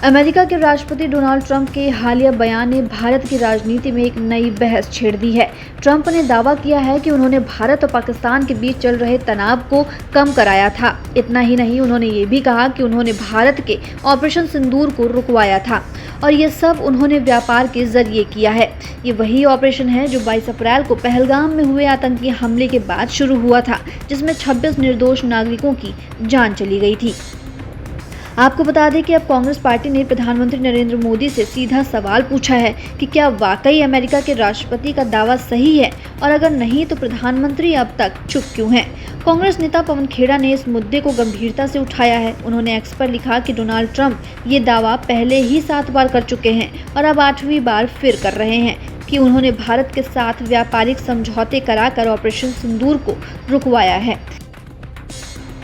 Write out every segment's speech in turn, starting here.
America के राष्ट्रपति Donald Trump के हालिया बयान ने भारत की राजनीति में एक नई बहस छेड़ दी है। ट्रंप ने दावा किया है कि उन्होंने भारत और पाकिस्तान के बीच चल रहे तनाव को कम कराया था। इतना ही नहीं, उन्होंने ये भी कहा कि उन्होंने भारत के ऑपरेशन सिंदूर को रुकवाया था और ये सब उन्होंने व्यापार के जरिए किया है। ये वही ऑपरेशन है जो 22 अप्रैल को पहलगाम में हुए आतंकी हमले के बाद शुरू हुआ था, जिसमें 26 निर्दोष नागरिकों की जान चली गई थी। आपको बता दें कि अब कांग्रेस पार्टी ने प्रधानमंत्री नरेंद्र मोदी से सीधा सवाल पूछा है कि क्या वाकई अमेरिका के राष्ट्रपति का दावा सही है, और अगर नहीं तो प्रधानमंत्री अब तक चुप क्यों हैं। कांग्रेस नेता पवन खेड़ा ने इस मुद्दे को गंभीरता से उठाया है। उन्होंने एक्स पर लिखा कि डोनाल्ड ट्रंप ये दावा पहले ही 7 बार कर चुके हैं और अब 8वीं बार फिर कर रहे हैं कि उन्होंने भारत के साथ व्यापारिक समझौते कराकर ऑपरेशन सिंदूर को रुकवाया है।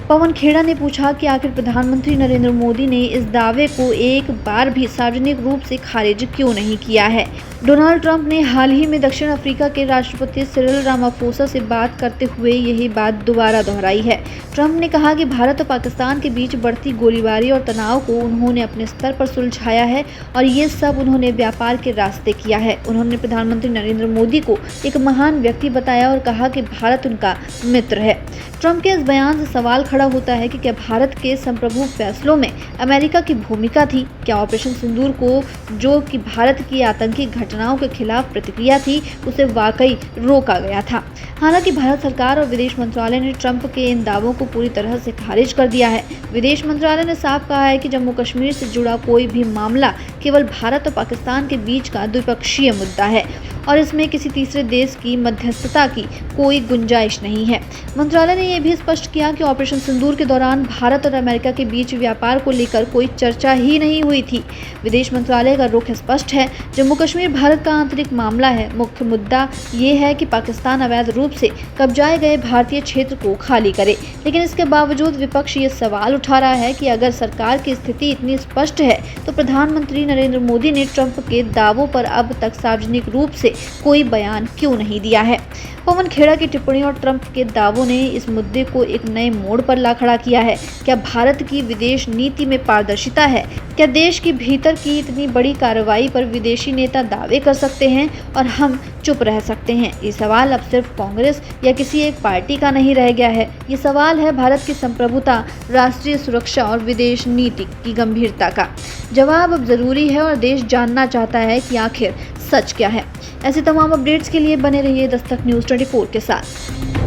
पवन खेड़ा ने पूछा कि आखिर प्रधानमंत्री नरेंद्र मोदी ने इस दावे को एक बार भी सार्वजनिक रूप से खारिज क्यों नहीं किया है। डोनाल्ड ट्रंप ने हाल ही में दक्षिण अफ्रीका के राष्ट्रपति सिरिल रामाफोसा से बात करते हुए यही बात दोबारा दोहराई है। ट्रंप ने कहा कि भारत और पाकिस्तान के बीच बढ़ती गोलीबारी और तनाव को उन्होंने अपने स्तर पर सुलझाया है और ये सब उन्होंने व्यापार के रास्ते किया है। उन्होंने प्रधानमंत्री नरेंद्र मोदी को एक महान व्यक्ति बताया और कहा कि भारत उनका मित्र है। ट्रंप के इस बयान से सवाल खड़ा होता है कि क्या भारत के संप्रभु फैसलों में अमेरिका की भूमिका थी। क्या ऑपरेशन सिंदूर को, जो कि भारत की आतंकी घटनाओं के खिलाफ प्रतिक्रिया थी, उसे वाकई रोका गया था। हालांकि भारत सरकार और विदेश मंत्रालय ने ट्रंप के इन दावों को पूरी तरह से खारिज कर दिया है। विदेश मंत्रालय ने साफ कहा है कि जम्मू कश्मीर से जुड़ा कोई भी मामला केवल भारत और पाकिस्तान के बीच का द्विपक्षीय मुद्दा है और इसमें किसी तीसरे देश की मध्यस्थता की कोई गुंजाइश नहीं है। मंत्रालय ने यह भी स्पष्ट किया कि ऑपरेशन सिंदूर के दौरान भारत और अमेरिका के बीच व्यापार को लेकर कोई चर्चा ही नहीं हुई थी। विदेश मंत्रालय का रुख स्पष्ट है, जम्मू कश्मीर भारत का आंतरिक मामला है। मुख्य मुद्दा ये है कि पाकिस्तान अवैध रूप से कब्जाए गए भारतीय क्षेत्र को खाली करे। लेकिन इसके बावजूद विपक्ष ये सवाल उठा रहा है कि अगर सरकार की स्थिति इतनी स्पष्ट है तो प्रधानमंत्री नरेंद्र मोदी ने ट्रंप के दावों पर अब तक सार्वजनिक रूप से कोई बयान क्यों नहीं दिया है। पवन खेड़ा की टिप्पणी और ट्रंप के दावों ने इस मुद्दे को एक नए मोड़ पर ला खड़ा किया है। क्या भारत की विदेश नीति में पारदर्शिता है? क्या देश के भीतर की इतनी बड़ी कार्रवाई पर विदेशी नेता दावे कर सकते हैं और हम चुप रह सकते हैं? ये सवाल अब सिर्फ कांग्रेस या किसी एक पार्टी का नहीं रह गया है। ये सवाल है भारत की संप्रभुता, राष्ट्रीय सुरक्षा और विदेश नीति की गंभीरता का। जवाब अब जरूरी है और देश जानना चाहता है कि आखिर सच क्या है। ऐसे तमाम अपडेट्स के लिए बने रहिए दस्तक न्यूज़ 24 के साथ।